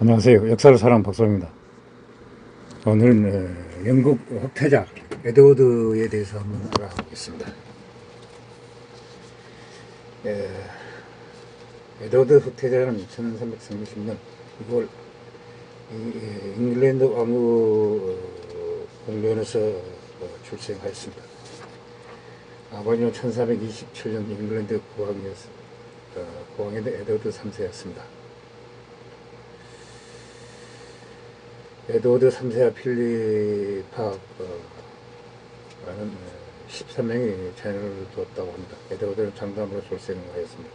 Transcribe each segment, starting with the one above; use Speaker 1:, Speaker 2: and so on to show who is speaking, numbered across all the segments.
Speaker 1: 안녕하세요. 역사를 사랑하는 박사입니다. 오늘은 영국 흑태자 에드워드에 대해서 한번 알아보겠습니다. 에드워드 흑태자는 1330년 6월 잉글랜드 왕후 공련에서 출생하였습니다. 아버지는 1427년 잉글랜드 국왕의 에드워드 3세였습니다. 에드워드 3세와 필리파라는 13명의 자녀를 두었다고 합니다. 에드워드는 장담으로 출생하였습니다.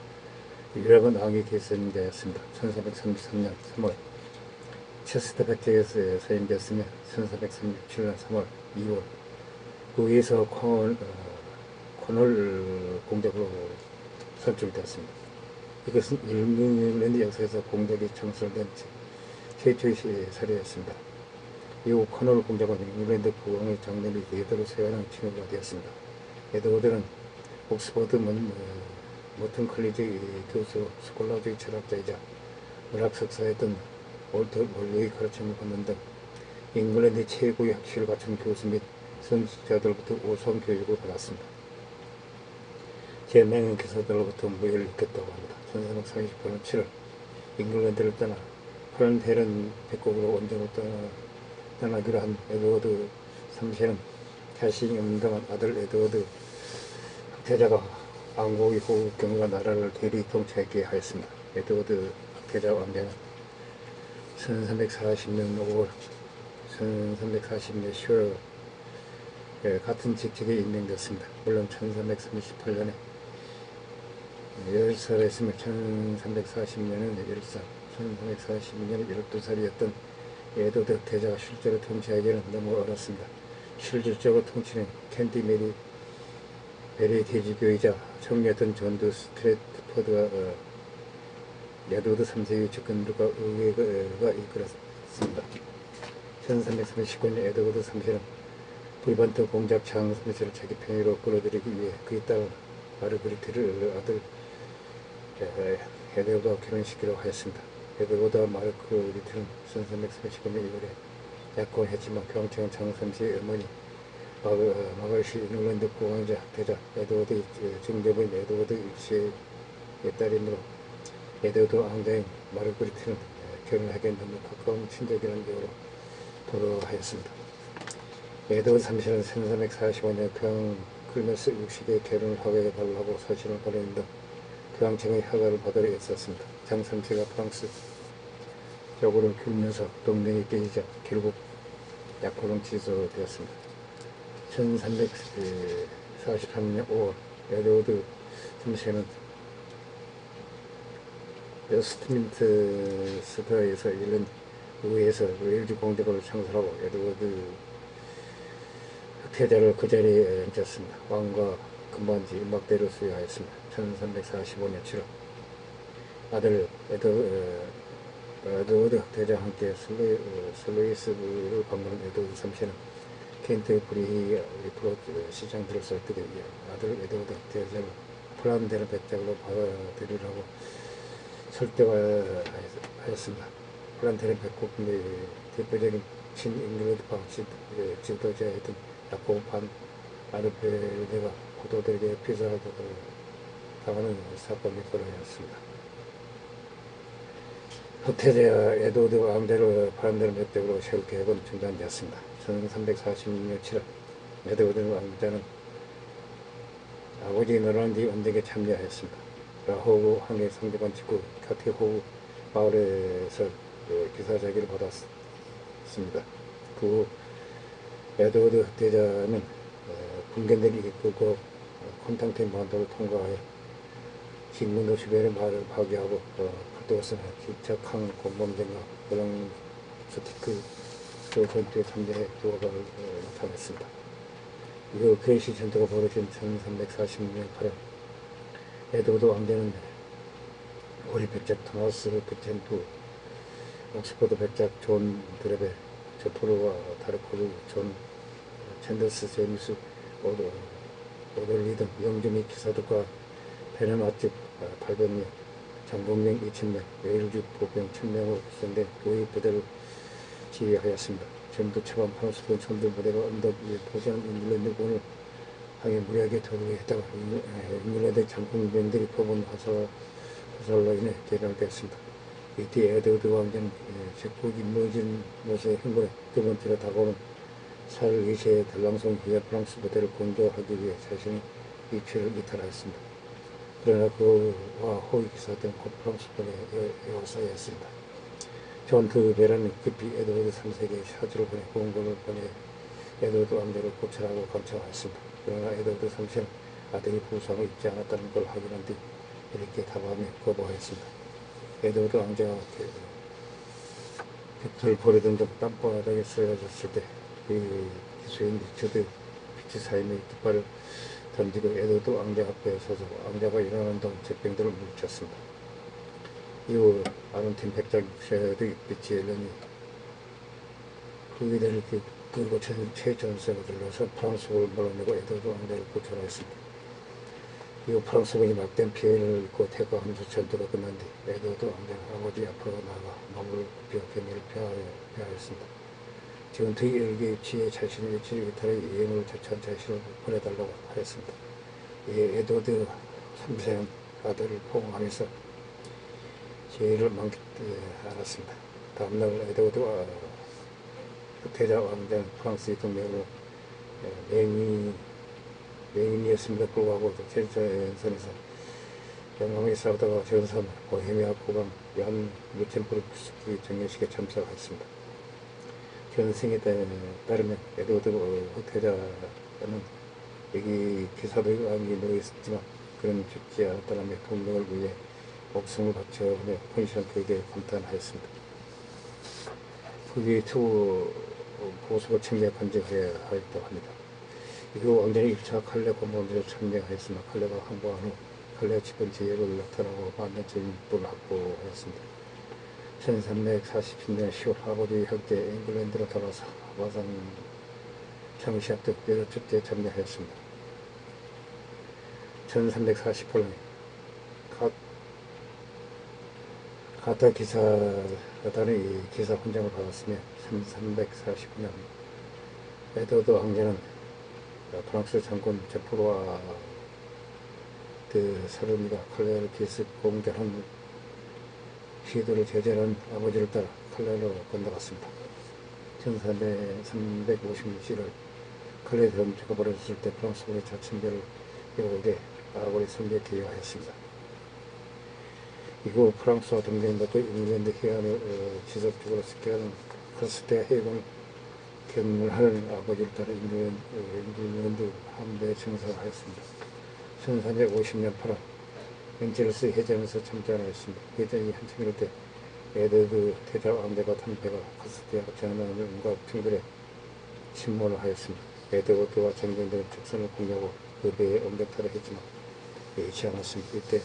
Speaker 1: 유력은 왕위 계승자였습니다. 1433년 3월 체스터 백제에서 서임되었으며 1437년 3월 2월 의회에서 코널 공작으로 선출되었습니다. 이것은 잉글랜드 역사에서 공작이 창설된 최초의 사례였습니다. 이후 코널 공작은 잉글랜드 국왕의 장례를 제대로 세워하는 칭호가 되었습니다. 에드워드는 옥스퍼드 모튼 컬리지 교수, 스콜라주의 철학자이자 문학 석사였던 월터 몰로의 가르침을 받는 등 잉글랜드 최고의 학식을 갖춘 교수 및 선지자들로부터 우수한 교육을 받았습니다. 제명인 교사들로부터 무예를 익혔다고 합니다. 1438년 7월 잉글랜드를 떠나 폴란드헬은 백곡으로 원정을 떠나기로 한 에드워드 3세는 자신이 운동한 아들 에드워드 흑태자가 왕국의 호국 경과 나라를 대리 통치하게 하였습니다. 에드워드 흑태자 왕자는 1340년 5월 1340년 10월 같은 직책에 임명되었습니다. 물론 1338년에 10살에 있으며 1340년에는 10살 1342년에 12살이었던 에드워드 흑태자가 실제로 통치하기는 너무 어렵습니다. 실질적으로 통치는 캔디 베리 대지교이자 총리였던 존 스트래트포드가 에드워드 3세의 측근들과 의회가 이끌었습니다. 1339년 에드워드 3세는 브리반트 공작 장스미스를 자기 편으로 끌어들이기 위해 그의 딸 마르그리트를 아들 에드워드와 결혼시키려고 하였습니다. 에드워드와 마르그리트는 1339년 1월에 약혼했지만 교황청은 장삼세의 어머니 마가르시 잉글랜드 국왕자 흑태자 에드워드의 증조부인 에드워드 1세의 딸이므로 에드워드 왕자인 마르그리트는 결혼하기엔 너무 가까운 친족이라는 이유로 돌아하였습니다. 에드워드 3세는 1345년 교황 클메스 60에 결혼을 허가해달라고 서신을 보내는 등 교황청의 허가를 받으려 애썼습니다. 장 3세가 프랑스 쪽으로 굴면서 동맹이 깨지자 결국 약혼은 취소되었습니다. 1343년 5월 에드워드 3세는 웨스트민스터에서 열린 의회에서 웨일즈 공작을 창설하고 에드워드 흑태자를 그 자리에 앉혔습니다. 왕과 금반지 막대를 수여하였습니다. 1345년 7월 아들 에드워드 흑태자와 함께 슬로이스를 방문한 에드워드 3세는 켄트 브리히 리프로 시장들을 설득해 아들 에드워드 흑태자를 폴란드를 백작으로 받아들이라고 설득하였습니다. 폴란드는 백곡 내 대표적인 친잉글랜드 방식 지도자였던 야코브 반 아르베르가 고도들에게 피살을 당하는 사건이 벌어졌습니다. 흑태자 에드워드 왕자를 폴란드 백작으로 세울 계획은 중단되었습니다. 1346년 7월 에드워드 왕자는 아버지 노란디 원정에 참여하였습니다. 라호구 항해 상대관 직후 카티호구 마을에서 기사자기를 받았습니다. 그 후 에드워드 흑태자는 군견들이 이끌고 콘탄틴 반도를 통과하여 식문도 주변의 마을을 파괴하고 프로토스나 기착항 공범전과 블랑스티크 전투에 참여해 두어가를 나타냈습니다. 이후 그레이시 전투가 벌어진 1346년 8월 에드워드 왕자는 오리 백작 토마스 부첸투, 옥스퍼드 백작 존 드레베, 저프로와 다르코르, 존 챈더스, 제임스 오돌리 등 영주 및 기사들과 배는 맛집 800명, 장군병 2,000명, 외일주 보병 1,000명으로 구성된 5위 부대를 지휘하였습니다. 전투 초반 프랑스군 선두 부대가 언덕 위에 포장한 잉글랜드군을 향해 무리하게 도륙했다가 잉글랜드 장군병들이 퍼부은 화살로 인해 괴멸되었습니다. 이때 에드워드 왕자는 적국이 무너진 모습의 행군에 두 번째로 다가오는 샤를 2세의 달랑성 후에 프랑스 부대를 공격하기 위해 자신의 위치를 이탈하였습니다. 그러나 그와 호위 기사들은 곧 프랑스군에 에워싸였습니다. 전투 베란은 급히 에드워드 3세에게 사주를 보내 공군을 보내 에드워드 왕자를 고찰하고 감청하였습니다. 그러나 에드워드 3세는 아들이 부상을 입지 않았다는 걸 확인한 뒤 이렇게 답하며 거부하였습니다. 에드워드 왕자가 벽돌을 버리던 중 땅바닥에 쓰러졌을 때 그 기수인 리처드 피츠사임의 깃발을 던지고 에드워드 왕자 앞에 서서 왕자가 일어나는 동안 적병들을 물리쳤습니다. 이후 아론팀 백작 쉐드 비치 앨런이 후위대를 끌고 최전선을 들러서 프랑스군을 몰아내고 에드워드 왕자를 구출하였습니다. 이후 프랑스군이 막대한 피해를 입고 퇴거하면서 전투가 끝난 뒤 에드워드 왕자는 아버지 앞으로 나가 마음을 굽혀 견해를 표하였습니다. 전투의 일기에 취해 자신의 위치를 이탈해 여행을 자처한 자신을 보내달라고 하였습니다. 이에 에드워드 3세는 아들을 포옹하면서 제의를 알았습니다. 다음날 에드워드와 흑태자 왕자는 프랑스의 동맹으로 맹인이었음에도 불구하고 전선에서 영광에 싸우다가 전선 보헤미아 국왕 요한 루첰부르크스키 정례식에 참석했습니다. 전승에 따르면 에드워드 흑태자는 여기 기사도의 왕이 누워있었지만 그는 죽지 않았다라며 동맹을 위해 목숨을 바쳐하며 펜션크에게 감탄하였습니다. 그게 투 보수가 침략한 지 하였다고 합니다. 이후 왕자는 1차 칼레 공범대를 참여하였으나 칼레가 항거한 후 칼레 집은 지혜를 나타나고 만년적인 뿔을 확보하였습니다. 1347년 10월 아버지 형제 잉글랜드로 돌아와서 와산 창시합 여러 축제에 참여하였습니다. 1348년 가타 기사단의 기사 훈장을 받았으며 1349년 에드워드 왕자는 프랑스 장군 제프로와 사르미가 칼레를 기습 공격한 시도를 제재한 아버지를 따라 칼레로 건너갔습니다. 1356년 칼레 전투가 벌어졌을 때 프랑스군이 자충배를 이루게 아라고리 선비에 기여하였습니다. 이후 프랑스와 동맹국도 잉글랜드 해안을 지속적으로 습격하는 크로스대 해군을 견물하는 아버지를 따라 잉글랜드 함대에 청사하였습니다. 1350년 8월 벤치러스 해전에서 참전하였습니다. 해전이 한참 이럴 때 에드워드 태자 왕자가 탄 배가 크로스대와 전함과 충돌에 침몰을 하였습니다. 에드워드와 장병들은 적선을 공격하고 그 배에 엄격탈을 했지만 여의치 않았습니다. 이때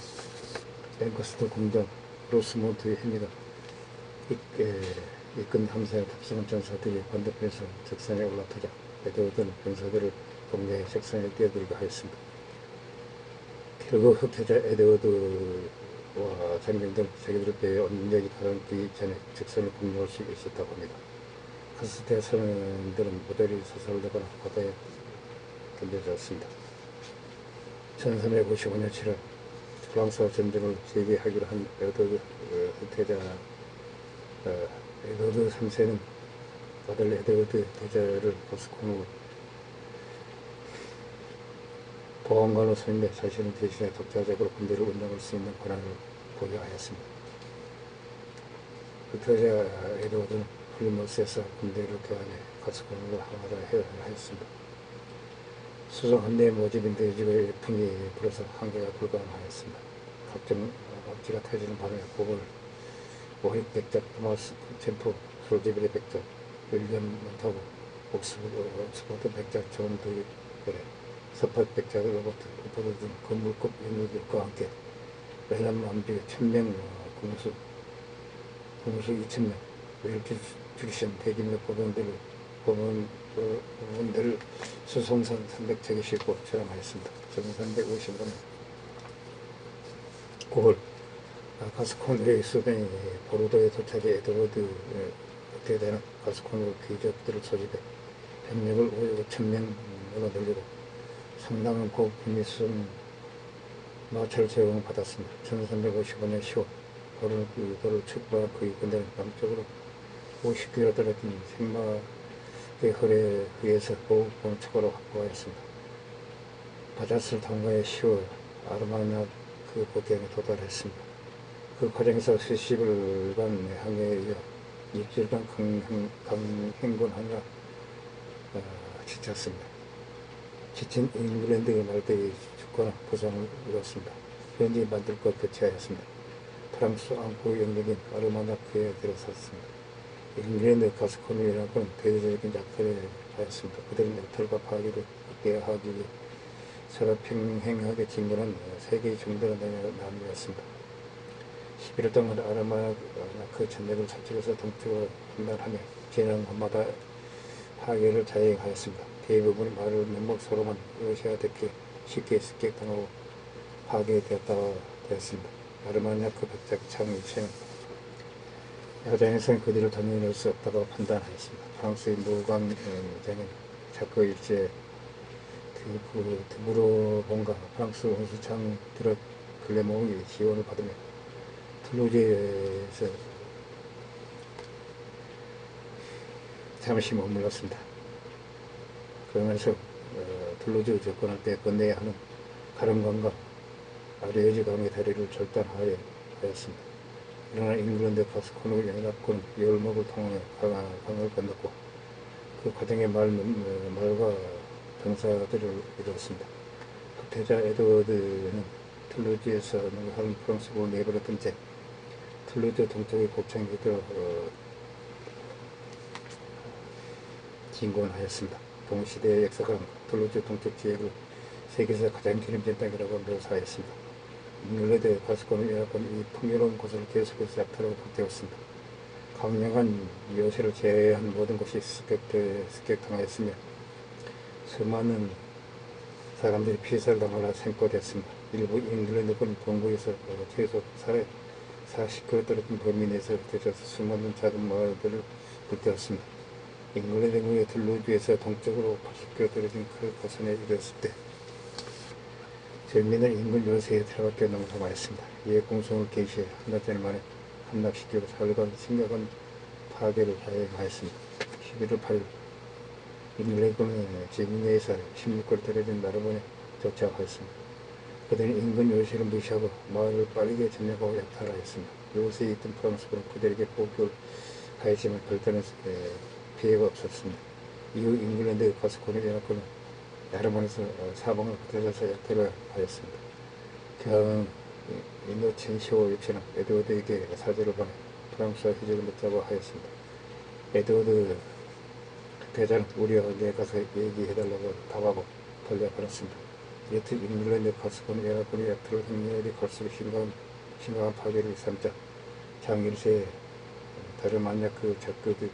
Speaker 1: 랭커스터 공장 로스몬트의 행위가 이끈 함사에 탑승한 전사들이 반대편에서 적산에 올라타자 에드워드는 병사들을 공략해 적산에 뛰어들게 하였습니다. 결국 흑태자 에드워드와 장병들은 자기들 배에 온전히 가라앉기 전에 적산을 공략할 수 있었다고 합니다. 크로스대 선원들은 모조리 사살되거나 바다에 던져졌습니다. 1355년 7월 프랑스와 전쟁을 재개하기로 한 에드워드 흑태자 에드워드 3세는 아들 에드워드 태자를 보스콘으로 보안관으로 선임해 자신을 대신해 독자적으로 군대를 운영할 수 있는 권한을 보유하였습니다. 흑태자 에드워드는 플리머스에서 군대를 교환해 보스콘으로 항하라 하였습니다. 수송 한대 모집인들의 집에 풍이 불어서 한계가 불가능하였습니다. 각종 억지가 터지는 밤에 고글, 오익 백작, 토마스 챔프, 솔지빌리 백작, 윌리엄 몬타구, 옥스포드 백작, 존 도일, 서팟 백작, 로버트 쿠퍼드 등 건물급 인물들과 함께 웰람 완비 1000명 공수 2000명, 웰키 출신 대기업 보병들을 수송선 300척에 싣고 출항하였습니다. 1355년 9월 가스콘의 수병이 보르도에 도착해 에드워드 대대는 가스콘으로 귀족들을 소집해 병력을 5,000명으로 늘리고 상당한 보급품이 쏜 마차를 제공받았습니다. 1355년 10월 보르도를 출발한 그의 군대는 남쪽으로 50km 떨어진 생마의 헐에 의해서 보급품을 추가로 확보하였습니다. 바다스를 통과해 10월 아르마냐 그 국경에 도달했습니다. 그 과정에서 수십일간 항해에 이어 일주일간 강행군하느라 지쳤습니다. 지친 잉글랜드의 말대의 주권은 부상을 이뤘습니다. 현지 만들 것 교체하였습니다. 프랑스 안고 영역인 아르마냐크에 들어섰습니다. 잉글랜드 가스코니 연합군은 대대적인 약탈을 하였습니다. 그들은 약탈과 파괴를 확대하기 위해 서로 평행하게 진군한 세 개의 중대로 나뉘었습니다. 11월 동안 아르마냐크 전역을 사측에서 동쪽으로 분단하며 진앙 한마다 파괴를 자행하였습니다. 대부분의 마을 면목서로만 러시아대표에 쉽게 습격당하고 파괴되었습니다. 아르마냐크 백작 창위체는 야장에서는 그들을 단연히 넣을 수 없다고 판단하였습니다. 프랑스의 무광장인 자크 일제 드무로본과 프랑스 원수창 드럿 글레몽의 지원을 받으며 툴루즈에서 잠시 머물렀습니다. 그러면서 툴루즈 접근할 때 건너야 하는 가름강과 아르에즈 강의 다리를 절단하였습니다. 그러나 잉글랜드 가스코니 연합군 열목을 통해 강을 건넜고 그 과정에 말과 병사들을 이루었습니다. 후퇴자 에드워드는 툴루즈에서 능하는 프랑스군을 내버렸던 채 툴루즈 동쪽의 곱창에 들어 진군하였습니다. 동시대의 역사가 툴루즈 동쪽 지역을 세계에서 가장 기름진 땅이라고 묘사하였습니다. 잉글랜드 가스코니 연합군이 이 풍요로운 곳을 계속해서 약탈하고 북대었습니다. 강력한 요새를 제외한 모든 곳이 습격당하였으며 수많은 사람들이 피살을 당하라 생포됐습니다. 일부 잉글랜드군 본부에서 최소 40km 떨어진 범위 내에서 흩어져서 수많은 작은 마을들을 불태웠습니다. 잉글랜드군의 툴루즈에서 동쪽으로 80km 떨어진 그 고선에 이르렀을 때 절민은 인근 요새에 들어밖에 농성하였습니다. 이에 공성을 개시해 한나절 만에 함락시키고 사흘간 심각한 파괴를 자행하였습니다. 11월 8일 잉글랜드군은 제니에서 16km 떨어진 나르본에 도착하였습니다. 그들은 인근 요새를 무시하고 마을을 빠르게 점령하고 약탈하였습니다. 요새에 있던 프랑스군은 그들에게 포격을 하였지만 별다른 피해가 없었습니다. 이후 잉글랜드 가스코니 연합군은 나르본에서 사방을 흩어져서 약탈을 하였습니다. 그는 인노첸시오 육체는 에드워드에게 사절을 보내 프랑스와 휴전을 맺자고 하였습니다. 에드워드 대자는 우리와 언제 가서 얘기해달라고 답하고 돌려보냈습니다. 여튼 잉글랜드 가스코니 연합군의 약탈을 행렬이 갈수록 심각한 파괴를 일삼자 장 1세에 다르마냐크 자크드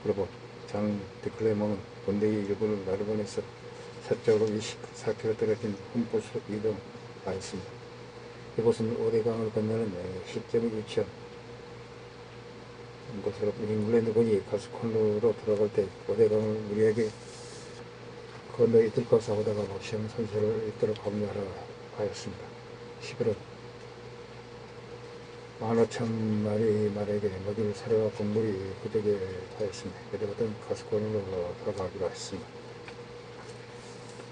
Speaker 1: 브로본 장 드클레몽은 군대의 일부를 나르본에서 서쪽으로 24km 떨어진 훔보스로 이동하였습니다. 이곳은 오대강을 건너는 시점에 위치한 곳으로 잉글랜드군이 가스콘으로 들어갈 때 오대강을 우리에게 건너 이들과 싸우다가 막시한 선수를 잇도록 합류하라 하였습니다. 11월 15,000마리 말에게 먹일 사료와 곡물이 부족해 하였습니다. 그때부터는 가스콘으로 들어가기로 했습니다.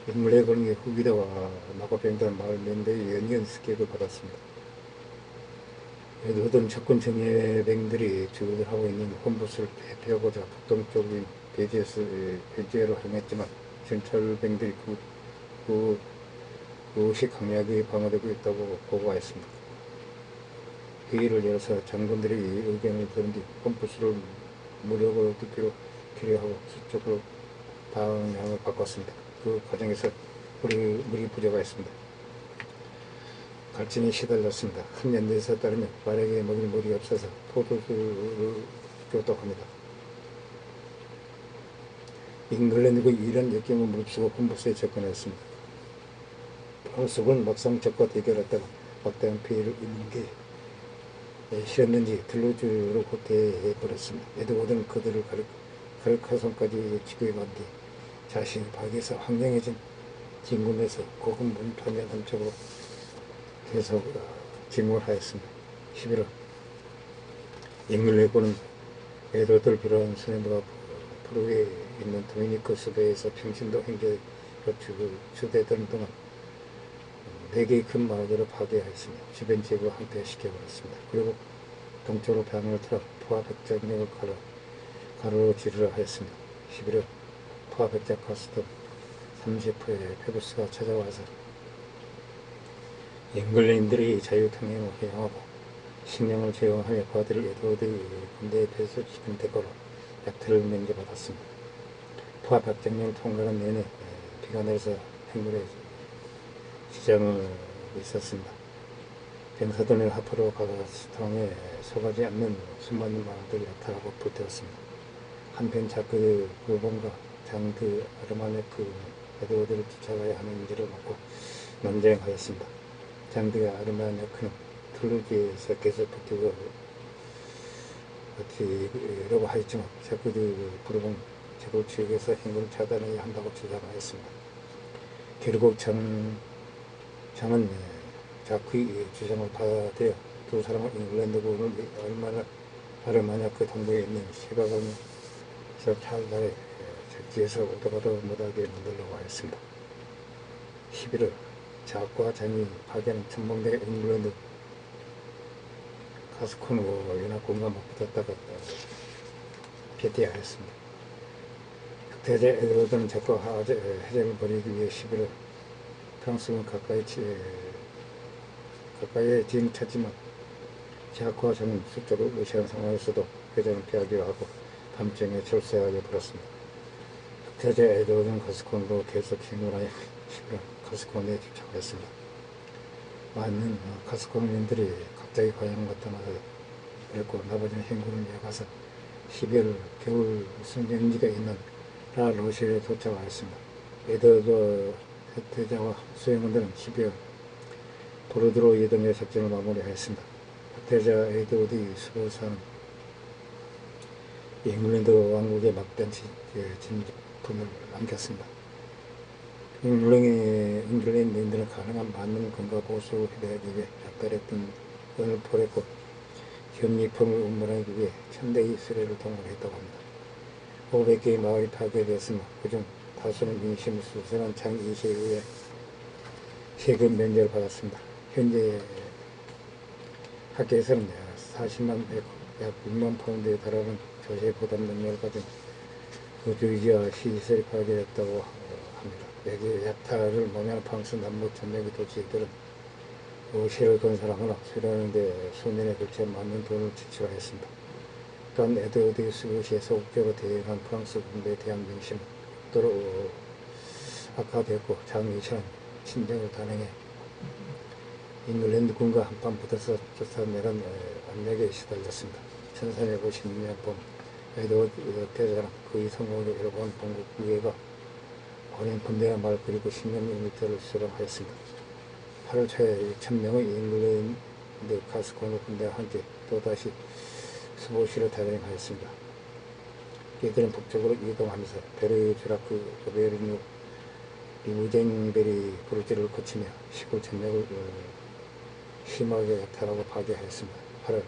Speaker 1: 잉글랜드군의 후기대와 나고병단 마을 면대의 연이은 습격을 받았습니다. 에드워드는 적군 정예병들이 주둔을 하고 있는 홈부스를 대피하고자 북동쪽인 베지에로 향했지만 전철병들이 그곳이 강력하게 방어되고 있다고 보고하였습니다. 회의를 열어서 장군들이 의견을 들은 뒤 홈부스를 무력으로 듣기로 필요하고 서쪽으로 방향을 바꿨습니다. 그 과정에서 물이 부족하였습니다. 갈증이 시달렸습니다. 한 연대에서 따르면 말에게 먹일 물이 없어서 포도주를 줬다고 합니다. 잉글랜드의 이런 역경을 무릅쓰고 홈부스에 접근했습니다. 프랑스군은 막상 적과 대결했다가 막대한 피해를 입는 게 실었는지 들루즈로 호퇴해버렸습니다. 에드워드는 그들을 가르카손까지 지구해간 뒤 자신의 박에서 황량해진 진군에서 고군분 편전한 쪽으로 계속 진군하였습니다. 11월 잉글랜드군은 에드워드를 비롯한 수뇌부가 프로에 있는 도미니크 수도에서 평신도 행제 주대되는 동안 4개의 큰 마을들을 파괴하였으며 주변 지역을 항폐시켜버렸습니다. 그리고 동쪽으로 방을 틀어 포화 백작령을 가로지르려 하였습니다. 11월 포화 백작 가스ton 30호의 페부스가 찾아와서 잉글랜드의 자유통행을 허용하고 식량을 제공하며 그들을 에드워드의 군대에 배수시킨 대가로 약탈을 면제받았습니다. 포화 백작령을 통과하는 내내 비가 내려서 행군에 지장을 있었습니다. 병사들은 하프로 가스통에 속하지 않는 수많은 마을들을 약탈하고 불태웠습니다. 한편 자크 부르본과 장드 아르마네크 에드워드를 쫓아가야 하는지를 놓고 논쟁하였습니다. 장드 아르마네크는 툴루즈에서 계속 버티려고 하였지만 자크 부르본 제국 지역에서 행군을 차단해야 한다고 주장하였습니다. 결국 장은 자크의 주장을 받아들여 두 사람은 잉글랜드군을 아르마네크 동부에 있는 시바강에서 찰나에 적지에서 오도가도 못하게 만들려고 하였습니다. 11월 자크와 장이 파괴하는 천봉대 잉글랜드 가스콘으로 연합군과 맞붙었다가 패퇴하였습니다. 흑태자 에드워드는 자크와 해전을 벌이기 위해 11월 프랑스군 가까이에 진입했지만 자크와 장은 숫자로 무시한 상황에서도 회전을 피하기로 하고 밤중에 철수하여 버렸습니다. 흑태자 에드워드는 가스콘으로 계속 행군하여 11월 가스콘에 집착했습니다. 많은 가스콘민들이 갑자기 과양 나타나서 그랬고 나머지는 행군을 이어가서 12월 겨울 성경지가 있는 라로실에 도착하였습니다. 에드워드 흑태자와 수행원들은 12월 보르드로 이동의 작전을 마무리하였습니다. 흑태자 에드워드의 수보사는 잉글랜드 왕국의 막대한 진품을 남겼습니다. 잉글랜드인들은 가능한 많은 건강 보수를 해내기 위해 약탈했던 은을 포했고 현미품을 운반하기 위해 1000대의 수레를 동원했다고 합니다. 500개의 마을이 파괴되었으며 그중 다수는 민심을 수선한 장 2세에 의해 세금 면제를 받았습니다. 현재 학계에서는 40만 약 6만 파운드에 달하는 조세 부담 능력을 가진 우주의지와 시설이 파괴됐다고 합니다. 여기 약탈을 모면한 프랑스 남부 전역의 도시들은 도시를 건설하거나 수리하는 데 수년에 걸쳐 많은 돈을 지출하였습니다. 또한 에드워드의 수도시에 소극적으로 대응한 프랑스 군대에 대한 민심은 극도로 악화되었고 장의실은 친정을 단행해 잉글랜드군과 한판 붙어서 쫓아내는 압력에 시달렸습니다. 1456년 봄 에드워드 대사는 그의 성공을 여러분 본국 위에가 어린 군대와 말 그리고 10년 일터를 수령하였습니다. 8월 초에 6,000명의 잉글랜드 가스콘 군대와 함께 또다시 수보시를 단행하였습니다. 이들은 북쪽으로 이동하면서 베르주라크, 베르뉴, 리무쟁베리 부르지를 거치며 시골 전역을 심하게 약탈하고 파괴하였습니다. 8월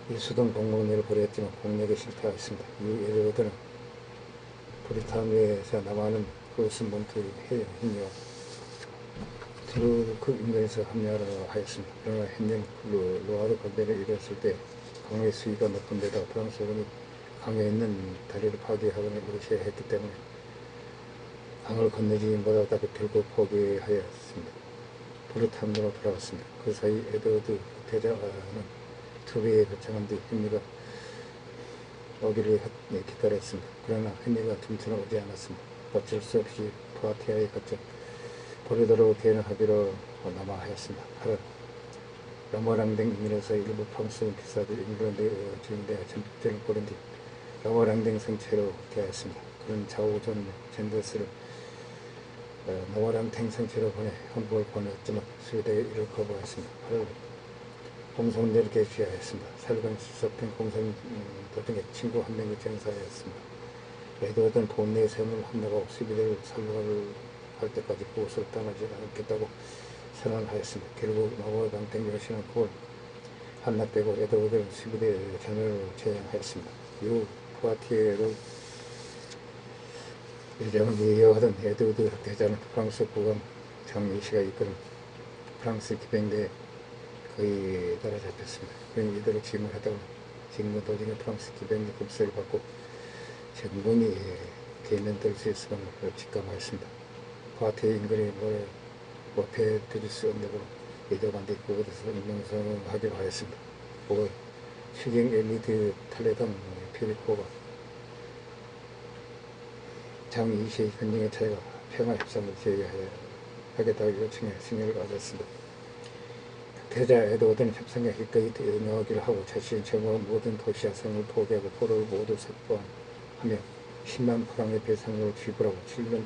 Speaker 1: 일수동 공공내를 벌였지만 공략에 실패하였습니다. 이후 에드워드는 브리타니아에서 남아는 크로스몬트 해협 트루크 인근에서 합류하려 하였습니다. 그러나 henry 로아르 건대를 이뤘을 때 강의 수위가 높은 데다 프랑스군이 강에 있는 다리를 파괴하거나 무시해야 했기 때문에 강을 건너지 못하다가 결국 포기하였습니다. 브루탄으로 돌아갔습니다. 그 사이 에드워드 대자는 투비에 도착한 뒤 henry가 오기를 기다렸습니다. 그러나 henry가 tum처럼 오지 않았습니다. 어쩔 수 없이 포아티아에 갇혀 보르도로 대응 합의로 남아하였습니다. 8월 러머랑댕 인근에서 일부 프랑스 기사들 잉글랜드 주인대와 전쟁을 벌인 뒤 러머랑댕 성체로 대하였습니다. 그는 좌우존 젠더스를 러머랑댕 성체로 보내 한국을 보냈지만 스웨덴에 이를 거부하였습니다. 8월 공성전을 개시하였습니다. 살간 수석된 공성 도중에 친구 한 명이 전사하였습니다. 에드워드는 돈 내세움을 한다고 수비대를 살려갈 때까지 구속을 당하지 않겠다고 선언하였습니다. 결국 마법의 방땡 요시는 그걸 한납되고 에드워드는 수비대 전열을 제양하였습니다. 이후 포아티에를 일정을 이어가던 에드워드 대자는 프랑스 국왕 장미시가 이끄는 프랑스 기병대에 거의 따라잡혔습니다. 그는 이대로 침몰하다가 진군 도중에 프랑스 기병대 급습을 받고 전군이 개면될 수 있을 것을 직감하였습니다. 포아티에 인근의 모페드리스 언덕으로 이동한 뒤 그곳에서 인명선언을 하기로 하였습니다. 5월 추경 엘리트 탈레당 피리코가 장 2시의 현정에 찾아가 평화협상을 제의하겠다고 요청해 승인을 받았습니다. 태자 에드워드는 협상에 기꺼이 응하기로 하고 자신이 정한 모든 도시와 성을 포기하고 포로를 모두 석방하며 10만 프랑의 배상금을 지불하고 7년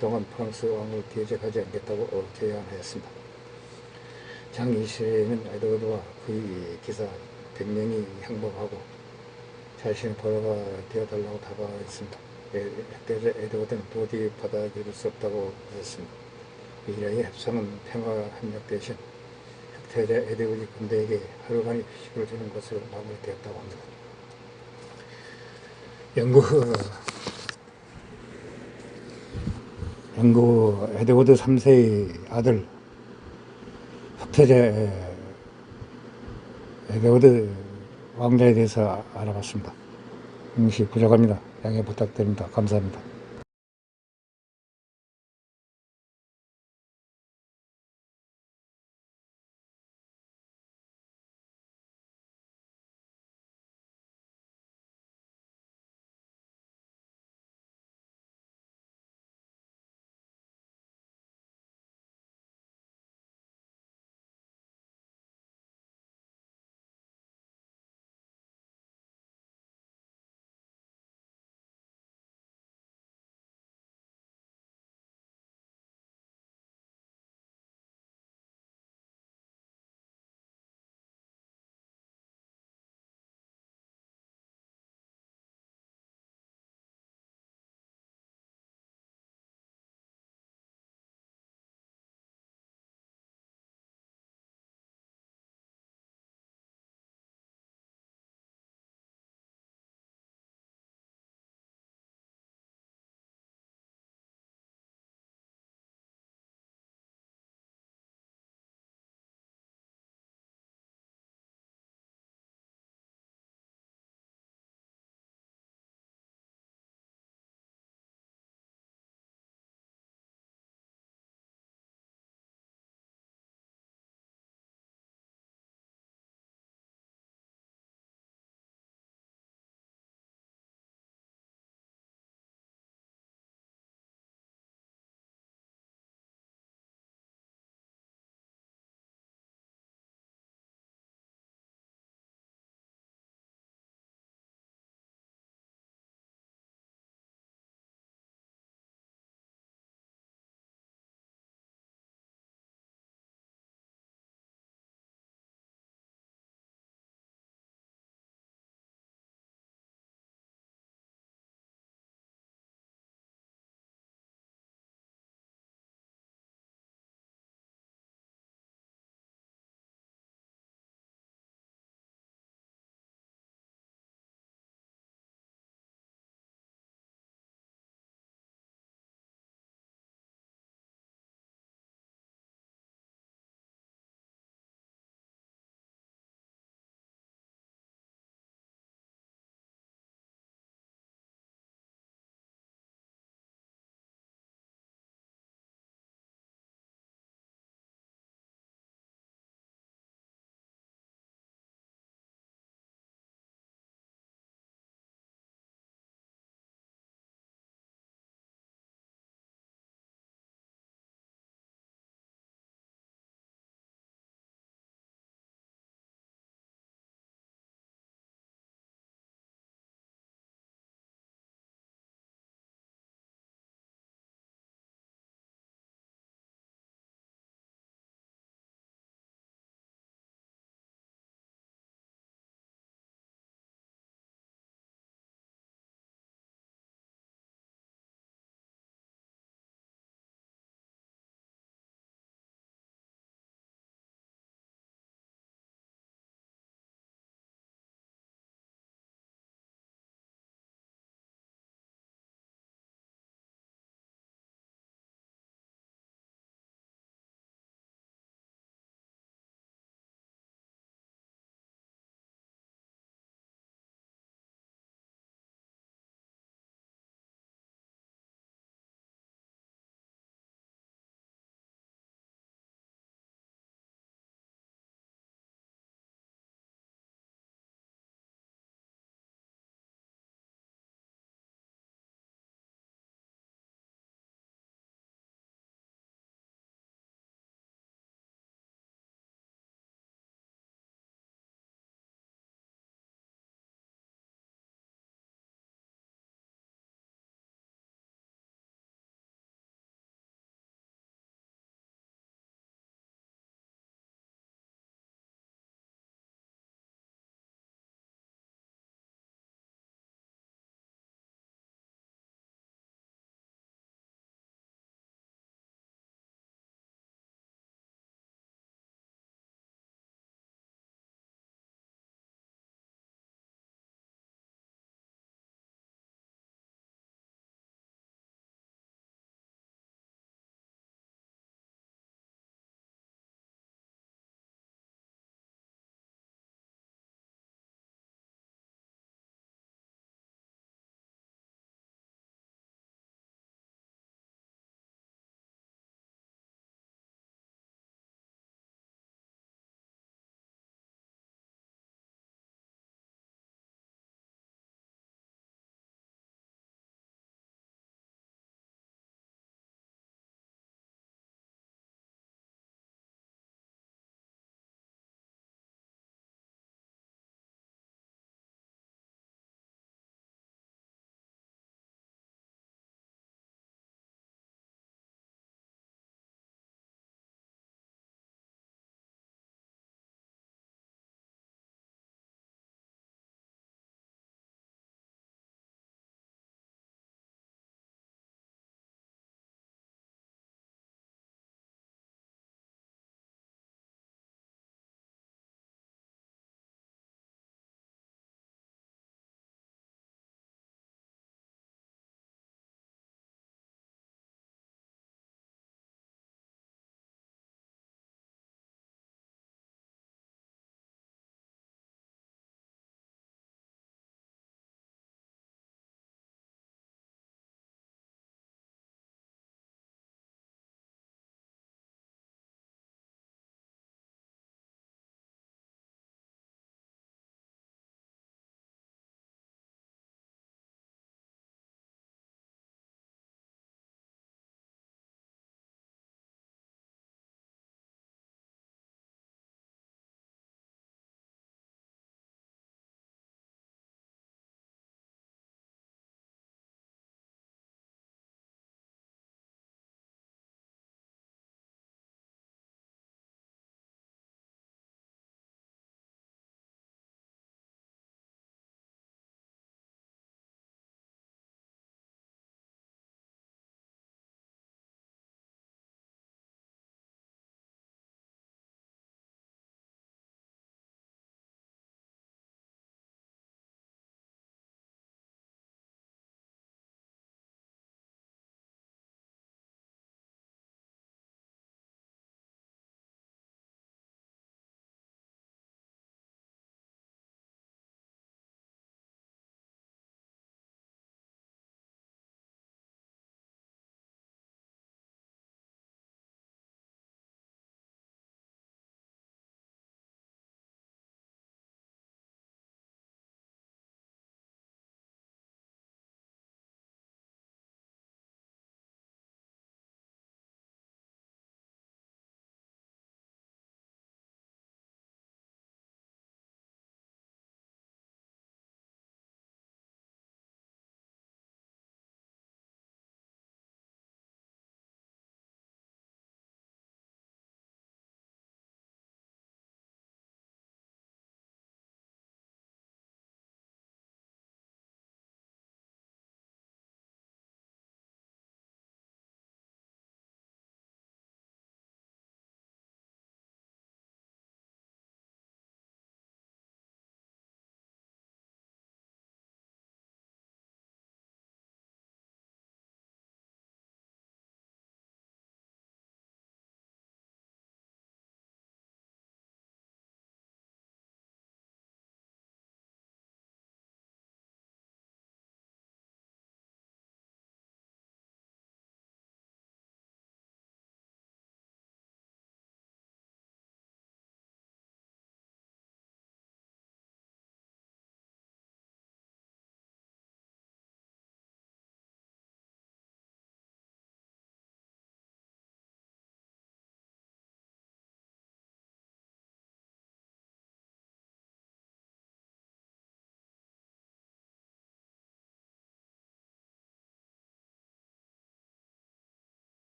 Speaker 1: 동안 프랑스 왕을 대적하지 않겠다고 제안하였습니다. 장 2시에는 에드워드와 그의 기사 100명이 항복하고 자신이 돌아가 되어달라고 다가왔습니다. 태자 에드워드는 도저히 받아들일 수 없다고 했습니다. 이라의 협상은 평화협력 대신 태자 에드워드 군대에게 하루간의 휴식을 주는 것으로 마무리되었다고 합니다. 영구 에드워드 3세의 아들 흑태자 에드워드 왕자에 대해서 알아봤습니다. 응시 부족합니다. 양해 부탁드립니다. 감사합니다.